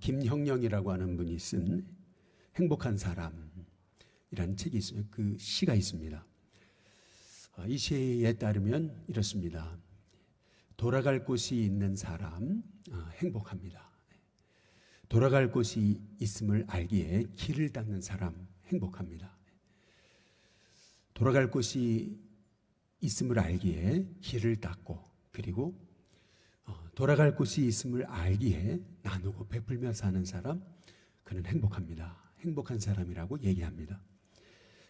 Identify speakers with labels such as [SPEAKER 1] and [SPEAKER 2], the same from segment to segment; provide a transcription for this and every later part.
[SPEAKER 1] 김형령이라고 하는 분이 쓴 행복한 사람이라는 책이 있어요. 그 시가 있습니다. 이 시에 따르면 이렇습니다. 돌아갈 곳이 있는 사람 행복합니다. 돌아갈 곳이 있음을 알기에 길을 닦는 사람 행복합니다. 돌아갈 곳이 있음을 알기에 길을 닦고, 그리고 돌아갈 곳이 있음을 알기에 나누고 베풀며 사는 사람, 그는 행복합니다. 행복한 사람이라고 얘기합니다.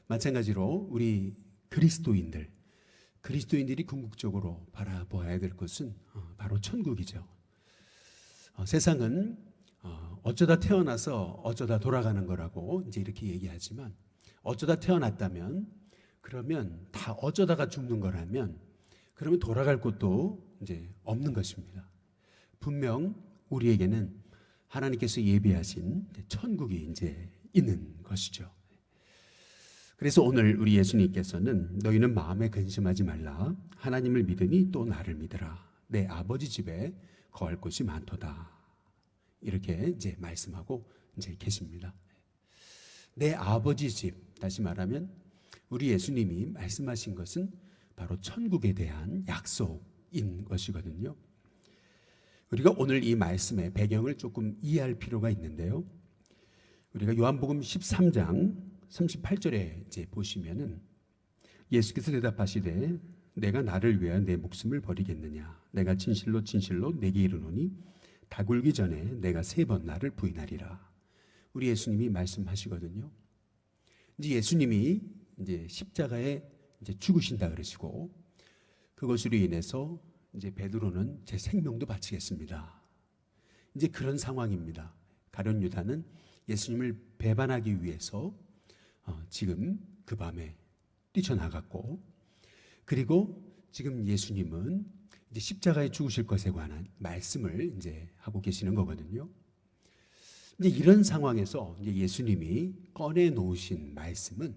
[SPEAKER 1] 마찬가지로 우리 그리스도인들이 궁극적으로 바라보아야 될 것은 바로 천국이죠. 세상은 어쩌다 태어나서 어쩌다 돌아가는 거라고 이제 이렇게 얘기하지만, 어쩌다 태어났다면, 그러면 다 어쩌다가 죽는 거라면, 그러면 돌아갈 곳도 이제 없는 것입니다. 분명 우리에게는 하나님께서 예비하신 천국이 이제 있는 것이죠. 그래서 오늘 우리 예수님께서는 너희는 마음에 근심하지 말라. 하나님을 믿으니 또 나를 믿으라. 내 아버지 집에 거할 곳이 많도다. 이렇게 이제 말씀하고 이제 계십니다. 내 아버지 집, 다시 말하면 우리 예수님이 말씀하신 것은 바로 천국에 대한 약속인 것이거든요. 우리가 오늘 이 말씀의 배경을 조금 이해할 필요가 있는데요. 우리가 요한복음 13장 38절에 이제 보시면은 예수께서 대답하시되 내가 나를 위하여 내 목숨을 버리겠느냐. 내가 진실로 진실로 내게 이르노니 다 굴기 전에 내가 3번 나를 부인하리라. 우리 예수님이 말씀하시거든요. 이제 예수님이 이제 십자가에 이제 죽으신다 그러시고, 그것으로 인해서 이제 베드로는 제 생명도 바치겠습니다. 이제 그런 상황입니다. 가룟 유다는 예수님을 배반하기 위해서 지금 그 밤에 뛰쳐나갔고, 그리고 지금 예수님은 이제 십자가에 죽으실 것에 관한 말씀을 이제 하고 계시는 거거든요. 이제 이런 상황에서 이제 예수님이 꺼내 놓으신 말씀은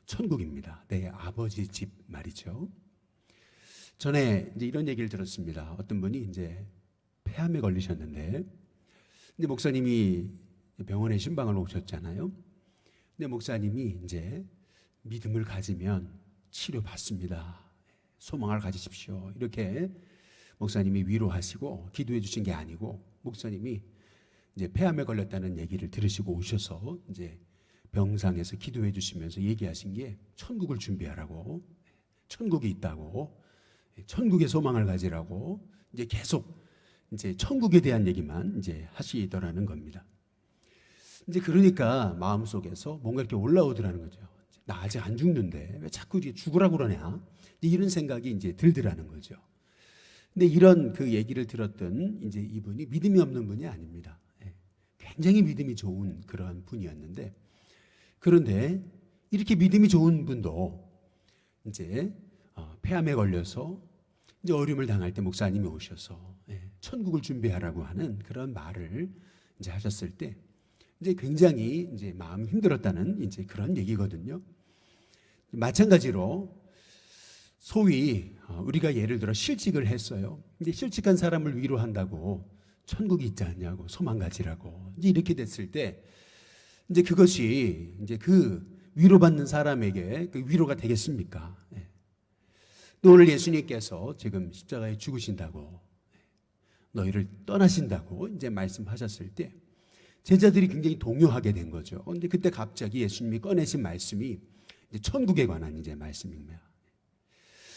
[SPEAKER 1] 천국입니다. 내 아버지 집 말이죠. 전에 이제 이런 얘기를 들었습니다. 어떤 분이 이제 폐암에 걸리셨는데, 이제 목사님이 병원에 신방을 오셨잖아요. 근데 목사님이 이제 믿음을 가지면 치료받습니다. 소망을 가지십시오. 이렇게 목사님이 위로하시고 기도해 주신 게 아니고, 목사님이 이제 폐암에 걸렸다는 얘기를 들으시고 오셔서 이제 병상에서 기도해 주시면서 얘기하신 게 천국을 준비하라고, 천국이 있다고, 천국의 소망을 가지라고 이제 계속 이제 천국에 대한 얘기만 이제 하시더라는 겁니다. 이제 그러니까 마음속에서 뭔가 이렇게 올라오더라는 거죠. 나 아직 안 죽는데 왜 자꾸 이제 죽으라고 그러냐? 이런 생각이 이제 들더라는 거죠. 근데 이런 그 얘기를 들었던 이제 이분이 믿음이 없는 분이 아닙니다. 굉장히 믿음이 좋은 그러한 분이었는데, 그런데 이렇게 믿음이 좋은 분도 이제 폐암에 걸려서 이제 어려움을 당할 때 목사님이 오셔서 천국을 준비하라고 하는 그런 말을 이제 하셨을 때 이제 굉장히 이제 마음이 힘들었다는 이제 그런 얘기거든요. 마찬가지로 소위 우리가 예를 들어 실직을 했어요. 근데 실직한 사람을 위로한다고 천국이 있지 않냐고, 소망 가지라고 이제 이렇게 됐을 때 이제 그것이 이제 그 위로받는 사람에게 그 위로가 되겠습니까? 또 오늘 예수님께서 지금 십자가에 죽으신다고, 너희를 떠나신다고 이제 말씀하셨을 때 제자들이 굉장히 동요하게 된 거죠. 그런데 그때 갑자기 예수님이 꺼내신 말씀이 이제 천국에 관한 이제 말씀입니다.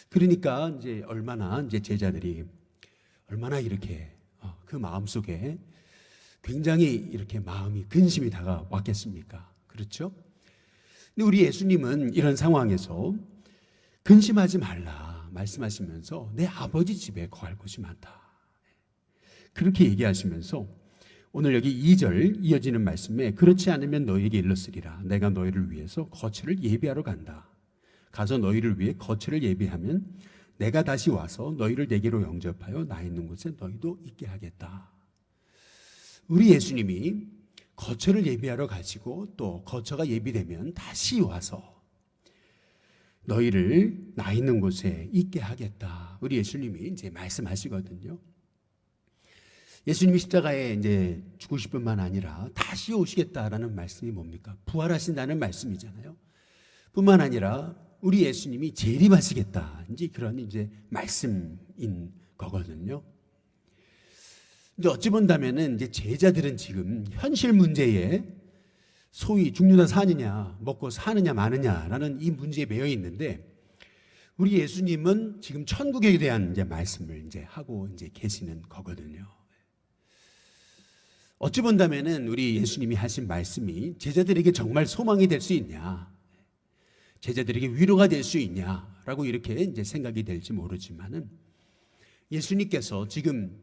[SPEAKER 1] 그러니까 이제 얼마나 이제 제자들이 얼마나 이렇게 그 마음 속에 굉장히 이렇게 마음이 근심이 다가왔겠습니까? 그렇죠? 근데 우리 예수님은 이런 상황에서 근심하지 말라 말씀하시면서 내 아버지 집에 거할 곳이 많다. 그렇게 얘기하시면서 오늘 여기 2절 이어지는 말씀에 그렇지 않으면 너희에게 일렀으리라. 내가 너희를 위해서 거처를 예비하러 간다. 가서 너희를 위해 거처를 예비하면 내가 다시 와서 너희를 내게로 영접하여 나 있는 곳에 너희도 있게 하겠다. 우리 예수님이 거처를 예비하러 가시고 또 거처가 예비되면 다시 와서 너희를 나 있는 곳에 있게 하겠다. 우리 예수님이 이제 말씀하시거든요. 예수님이 십자가에 이제 죽으실 뿐만 아니라 다시 오시겠다라는 말씀이 뭡니까? 부활하신다는 말씀이잖아요. 뿐만 아니라 우리 예수님이 재림하시겠다. 이제 그런 이제 말씀인 거거든요. 이제 어찌 본다면은 이제 제자들은 지금 현실 문제에 소위 죽느냐 사느냐, 먹고 사느냐 마느냐라는 이 문제에 매여 있는데, 우리 예수님은 지금 천국에 대한 이제 말씀을 이제 하고 이제 계시는 거거든요. 어찌 본다면은 우리 예수님이 하신 말씀이 제자들에게 정말 소망이 될 수 있냐, 제자들에게 위로가 될 수 있냐라고 이렇게 이제 생각이 될지 모르지만은, 예수님께서 지금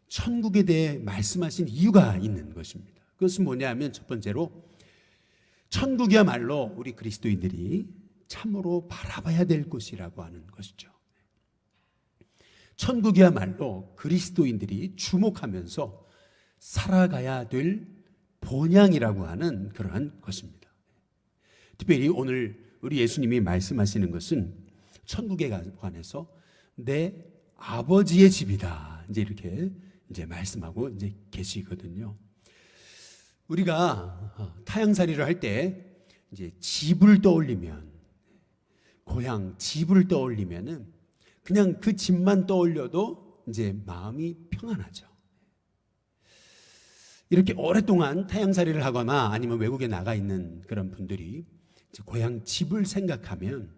[SPEAKER 1] 천국에 대해 말씀하신 이유가 있는 것입니다. 그것은 뭐냐면, 첫 번째로 천국이야말로 우리 그리스도인들이 참으로 바라봐야 될 곳이라고 하는 것이죠. 천국이야말로 그리스도인들이 주목하면서 살아가야 될 본향이라고 하는 그러한 것입니다. 특별히 오늘 우리 예수님이 말씀하시는 것은 천국에 관해서 내 아버지의 집이다, 이제 이렇게 이제 말씀하고 이제 계시거든요. 우리가 타향살이를 할 때 이제 집을 떠올리면, 고향 집을 떠올리면은 그냥 그 집만 떠올려도 이제 마음이 평안하죠. 이렇게 오랫동안 타향살이를 하거나 아니면 외국에 나가 있는 그런 분들이 이제 고향 집을 생각하면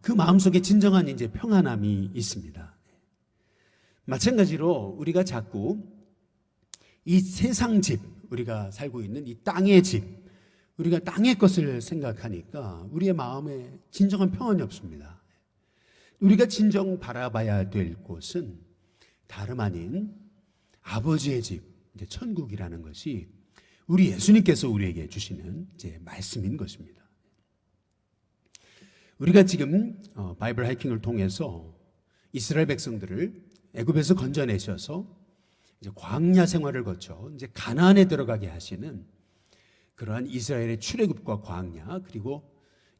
[SPEAKER 1] 그 마음속에 진정한 이제 평안함이 있습니다. 마찬가지로 우리가 자꾸 이 세상 집, 우리가 살고 있는 이 땅의 집, 우리가 땅의 것을 생각하니까 우리의 마음에 진정한 평안이 없습니다. 우리가 진정 바라봐야 될 곳은 다름 아닌 아버지의 집, 이제 천국이라는 것이 우리 예수님께서 우리에게 주시는 이제 말씀인 것입니다. 우리가 지금 바이블 하이킹을 통해서 이스라엘 백성들을 애굽에서 건져내셔서 이제 광야 생활을 거쳐 이제 가나안에 들어가게 하시는 그러한 이스라엘의 출애굽과 광야, 그리고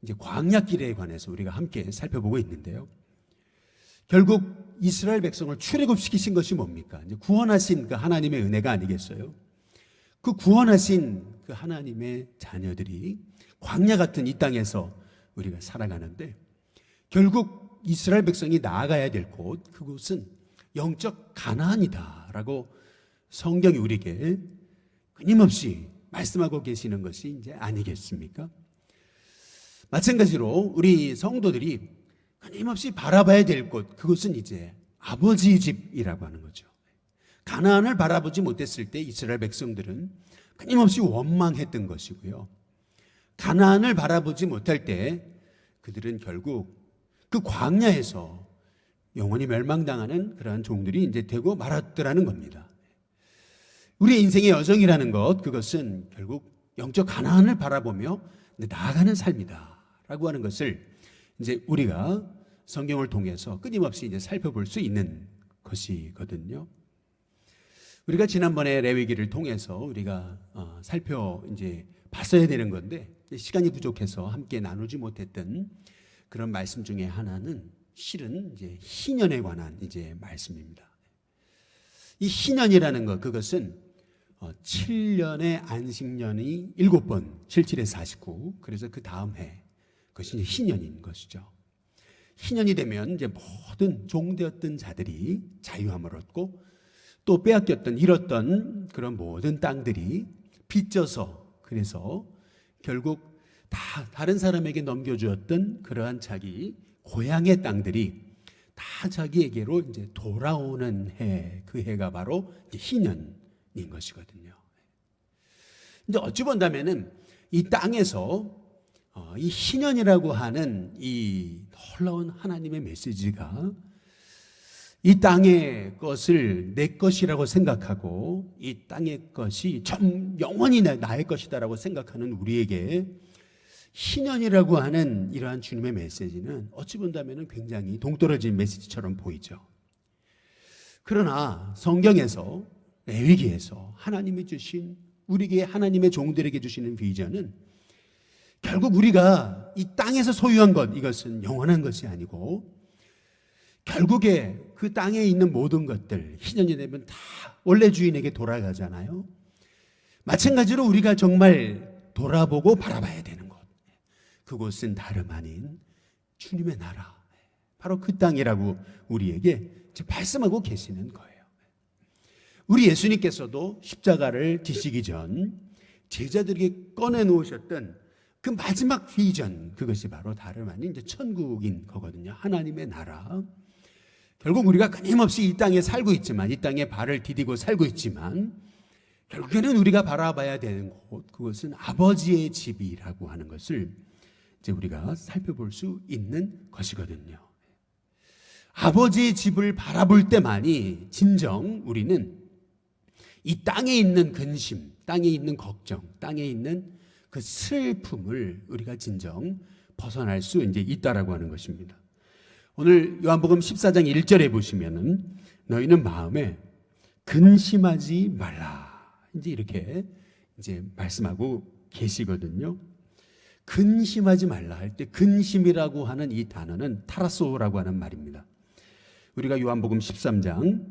[SPEAKER 1] 이제 광야길에 관해서 우리가 함께 살펴보고 있는데요. 결국 이스라엘 백성을 출애굽시키신 것이 뭡니까? 이제 구원하신 그 하나님의 은혜가 아니겠어요? 그 구원하신 그 하나님의 자녀들이 광야 같은 이 땅에서 우리가 살아가는데, 결국 이스라엘 백성이 나아가야 될 곳, 그곳은 영적 가나안이다라고 성경이 우리에게 끊임없이 말씀하고 계시는 것이 이제 아니겠습니까? 마찬가지로 우리 성도들이 끊임없이 바라봐야 될 곳, 그것은 이제 아버지 집이라고 하는 거죠. 가나안을 바라보지 못했을 때 이스라엘 백성들은 끊임없이 원망했던 것이고요. 가나안을 바라보지 못할 때 그들은 결국 그 광야에서 영원히 멸망당하는 그러한 종들이 이제 되고 말았더라는 겁니다. 우리의 인생의 여정이라는 것, 그것은 결국 영적 가나안을 바라보며 나아가는 삶이다라고 하는 것을 이제 우리가 성경을 통해서 끊임없이 이제 살펴볼 수 있는 것이거든요. 우리가 지난번에 레위기를 통해서 우리가 이제 봤어야 되는 건데 시간이 부족해서 함께 나누지 못했던 그런 말씀 중에 하나는 실은 이제 희년에 관한 이제 말씀입니다. 이 희년이라는 것, 그것은 7년의 안식년이 7번, 77에 49, 그래서 그 다음 해, 그것이 이제 희년인 것이죠. 희년이 되면 이제 모든 종되었던 자들이 자유함을 얻고, 또 빼앗겼던, 잃었던 그런 모든 땅들이 빚져서, 그래서 결국 다 다른 사람에게 넘겨주었던 그러한 자기 고향의 땅들이 다 자기에게로 이제 돌아오는 해, 그 해가 바로 희년인 것이거든요. 이제 어찌 본다면은 이 땅에서 이 희년이라고 하는 이 놀라운 하나님의 메시지가 이 땅의 것을 내 것이라고 생각하고 이 땅의 것이 영원히 나의 것이다라고 생각하는 우리에게 희년이라고 하는 이러한 주님의 메시지는 어찌 본다면 굉장히 동떨어진 메시지처럼 보이죠. 그러나 성경에서, 레위기에서 하나님이 주신, 우리에게 하나님의 종들에게 주시는 비전은 결국 우리가 이 땅에서 소유한 것, 이것은 영원한 것이 아니고 결국에 그 땅에 있는 모든 것들 희년이 되면 다 원래 주인에게 돌아가잖아요. 마찬가지로 우리가 정말 돌아보고 바라봐야 되는 곳, 그곳은 다름 아닌 주님의 나라, 바로 그 땅이라고 우리에게 말씀하고 계시는 거예요. 우리 예수님께서도 십자가를 지시기 전 제자들에게 꺼내놓으셨던 그 마지막 비전, 그것이 바로 다름 아닌 이제 천국인 거거든요. 하나님의 나라. 결국 우리가 끊임없이 이 땅에 살고 있지만, 이 땅에 발을 디디고 살고 있지만, 결국에는 우리가 바라봐야 되는 곳, 그것은 아버지의 집이라고 하는 것을 이제 우리가 살펴볼 수 있는 것이거든요. 아버지의 집을 바라볼 때만이 진정 우리는 이 땅에 있는 근심, 땅에 있는 걱정, 땅에 있는 그 슬픔을 우리가 진정 벗어날 수 이제 있다라고 하는 것입니다. 오늘 요한복음 14장 1절에 보시면은 너희는 마음에 근심하지 말라, 이제 이렇게 이제 말씀하고 계시거든요. 근심하지 말라 할 때 근심이라고 하는 이 단어는 타라소라고 하는 말입니다. 우리가 요한복음 13장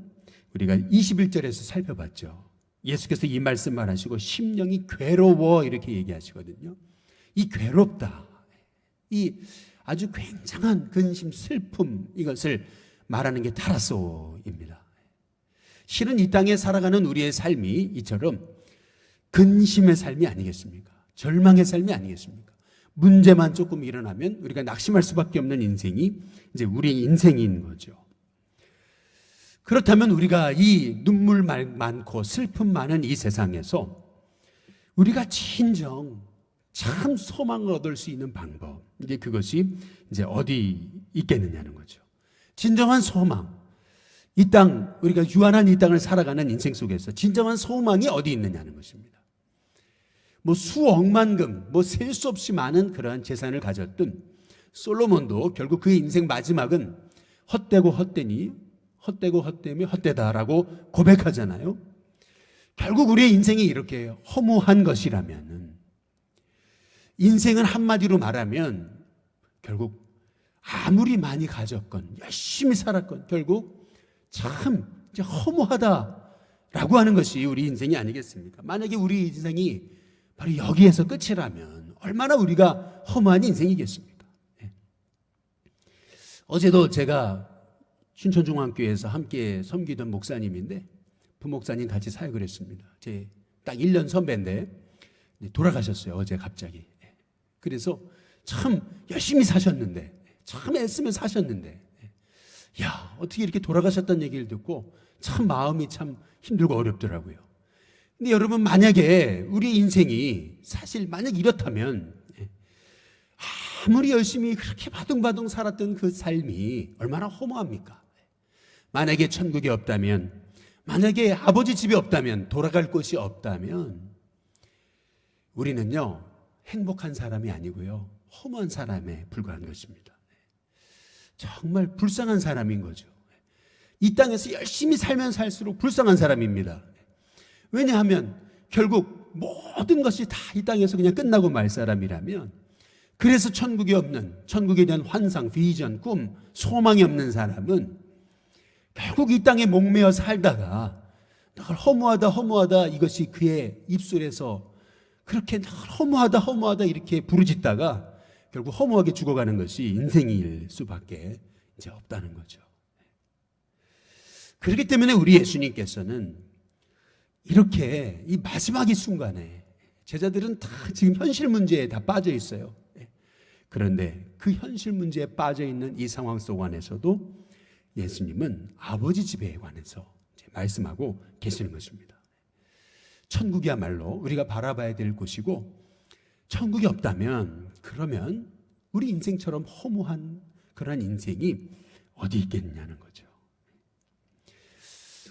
[SPEAKER 1] 우리가 21절에서 살펴봤죠. 예수께서 이 말씀만 하시고 심령이 괴로워 이렇게 얘기하시거든요. 이 괴롭다, 이 아주 굉장한 근심, 슬픔, 이것을 말하는 게 타라소입니다. 실은 이 땅에 살아가는 우리의 삶이 이처럼 근심의 삶이 아니겠습니까? 절망의 삶이 아니겠습니까? 문제만 조금 일어나면 우리가 낙심할 수밖에 없는 인생이 이제 우리의 인생인 거죠. 그렇다면 우리가 이 눈물 많고 슬픔 많은 이 세상에서 우리가 진정 참 소망을 얻을 수 있는 방법, 이게 그것이 이제 어디 있겠느냐는 거죠. 진정한 소망, 이 땅, 우리가 유한한 이 땅을 살아가는 인생 속에서 진정한 소망이 어디 있느냐는 것입니다. 뭐 수억만금, 뭐 셀 수 없이 많은 그러한 재산을 가졌던 솔로몬도 결국 그의 인생 마지막은 헛되고 헛되니 헛되고 헛되며 헛되다라고 고백하잖아요. 결국 우리의 인생이 이렇게 허무한 것이라면, 인생은 한마디로 말하면 결국 아무리 많이 가졌건 열심히 살았건 결국 참 이제 허무하다라고 하는 것이 우리 인생이 아니겠습니까? 만약에 우리 인생이 바로 여기에서 끝이라면 얼마나 우리가 허무한 인생이겠습니까? 네. 어제도 제가 춘천중앙교회에서 함께 섬기던 목사님인데 부목사님 같이 사역을 했습니다. 제 딱 1년 선배인데 돌아가셨어요, 어제 갑자기. 그래서 참 열심히 사셨는데, 참 애쓰며 사셨는데, 야, 어떻게 이렇게 돌아가셨다는 얘기를 듣고 참 마음이 참 힘들고 어렵더라고요. 근데 여러분, 만약에 우리 인생이 사실 만약 이렇다면 아무리 열심히 그렇게 바둥바둥 살았던 그 삶이 얼마나 허무합니까? 만약에 천국이 없다면, 만약에 아버지 집이 없다면, 돌아갈 곳이 없다면 우리는요 행복한 사람이 아니고요 허무한 사람에 불과한 것입니다. 정말 불쌍한 사람인 거죠. 이 땅에서 열심히 살면 살수록 불쌍한 사람입니다. 왜냐하면 결국 모든 것이 다 이 땅에서 그냥 끝나고 말 사람이라면, 그래서 천국이 없는, 천국에 대한 환상, 비전, 꿈, 소망이 없는 사람은 결국 이 땅에 목매어 살다가 늘 허무하다 이것이 그의 입술에서 그렇게 늘 허무하다 이렇게 부르짖다가 결국 허무하게 죽어가는 것이 인생일 수밖에 이제 없다는 거죠. 그렇기 때문에 우리 예수님께서는 이렇게 이 마지막 이 순간에 제자들은 다 지금 현실 문제에 다 빠져 있어요. 그런데 그 현실 문제에 빠져 있는 이 상황 속 안에서도 예수님은 아버지 집에 관해서 말씀하고 계시는 것입니다. 천국이야말로 우리가 바라봐야 될 곳이고, 천국이 없다면 그러면 우리 인생처럼 허무한 그런 인생이 어디 있겠느냐는 거죠.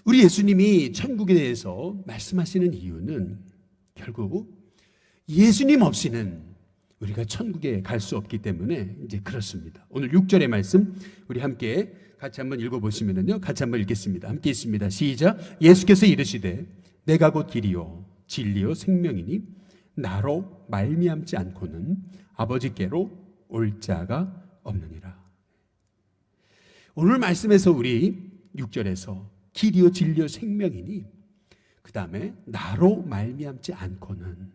[SPEAKER 1] 우리 예수님이 천국에 대해서 말씀하시는 이유는 결국 예수님 없이는 우리가 천국에 갈 수 없기 때문에 이제 그렇습니다. 오늘 6절의 말씀 우리 함께 같이 한번 읽어보시면요, 같이 한번 읽겠습니다. 함께 있습니다. 시작. 예수께서 이르시되 내가 곧 길이요 진리요 생명이니 나로 말미암지 않고는 아버지께로 올 자가 없느니라. 오늘 말씀에서 우리 6절에서 길이요 진리요 생명이니 그 다음에 나로 말미암지 않고는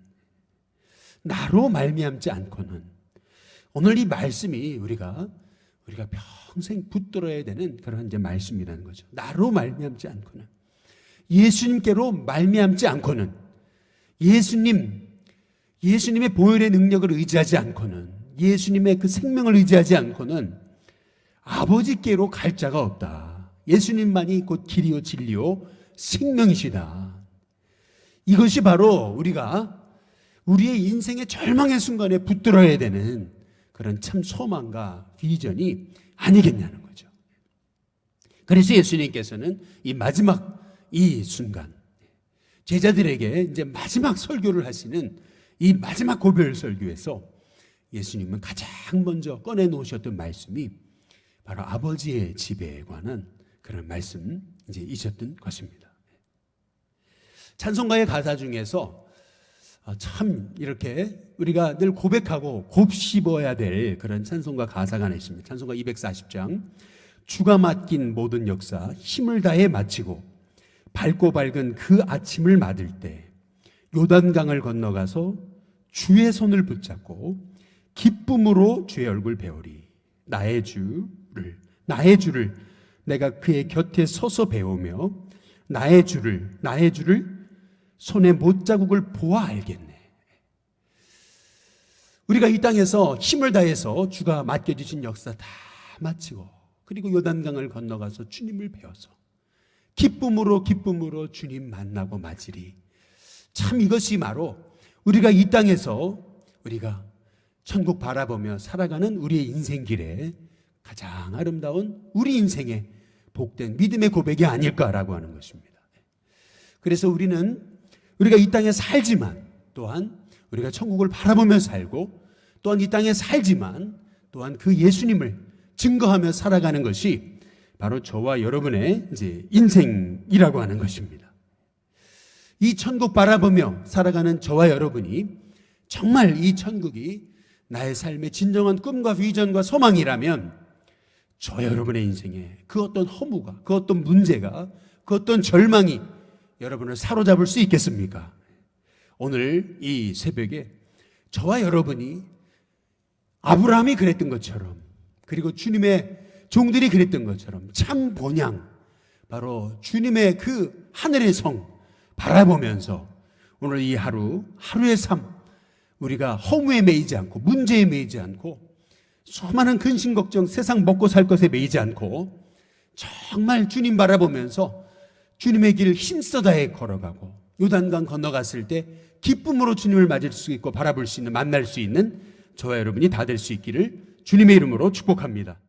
[SPEAKER 1] 오늘 이 말씀이 우리가 평생 붙들어야 되는 그런 이제 말씀이라는 거죠. 나로 말미암지 않고는, 예수님께로 말미암지 않고는, 예수님의 보혈의 능력을 의지하지 않고는, 예수님의 그 생명을 의지하지 않고는 아버지께로 갈 자가 없다. 예수님만이 곧 길이요 진리요 생명이시다. 이것이 바로 우리가 우리의 인생의 절망의 순간에 붙들어야 되는 그런 참 소망과 비전이 아니겠냐는 거죠. 그래서 예수님께서는 이 마지막 이 순간, 제자들에게 이제 마지막 설교를 하시는 이 마지막 고별 설교에서 예수님은 가장 먼저 꺼내 놓으셨던 말씀이 바로 아버지의 집에 관한 그런 말씀이셨던 것입니다. 찬송가의 가사 중에서 참 이렇게 우리가 늘 고백하고 곱씹어야 될 그런 찬송가 가사가 하나 있습니다. 찬송가 240장. 주가 맡긴 모든 역사 힘을 다해 마치고 밝고 밝은 그 아침을 맞을 때 요단강을 건너가서 주의 손을 붙잡고 기쁨으로 주의 얼굴 배우리. 나의 주를 내가 그의 곁에 서서 배우며 나의 주를 손에 못자국을 보아 알겠네. 우리가 이 땅에서 힘을 다해서 주가 맡겨주신 역사 다 마치고 그리고 요단강을 건너가서 주님을 배워서 기쁨으로 주님 만나고 맞으리. 참 이것이 바로 우리가 이 땅에서 우리가 천국 바라보며 살아가는 우리의 인생길에 가장 아름다운 우리 인생의 복된 믿음의 고백이 아닐까라고 하는 것입니다. 그래서 우리가 이 땅에 살지만 또한 우리가 천국을 바라보며 살고 또한 이 땅에 살지만 또한 그 예수님을 증거하며 살아가는 것이 바로 저와 여러분의 이제 인생이라고 하는 것입니다. 이 천국 바라보며 살아가는 저와 여러분이 정말 이 천국이 나의 삶의 진정한 꿈과 비전과 소망이라면 저 여러분의 인생에 그 어떤 허무가, 그 어떤 문제가, 그 어떤 절망이 여러분을 사로잡을 수 있겠습니까? 오늘 이 새벽에 저와 여러분이 아브라함이 그랬던 것처럼 그리고 주님의 종들이 그랬던 것처럼 참 본향 바로 주님의 그 하늘의 성 바라보면서 오늘 이 하루의 삶 우리가 허무에 매이지 않고 문제에 매이지 않고 수많은 근심 걱정 세상 먹고 살 것에 매이지 않고 정말 주님 바라보면서 주님의 길 힘써 다해 걸어가고 요단강 건너갔을 때 기쁨으로 주님을 맞을 수 있고 바라볼 수 있는 만날 수 있는 저와 여러분이 다 될 수 있기를 주님의 이름으로 축복합니다.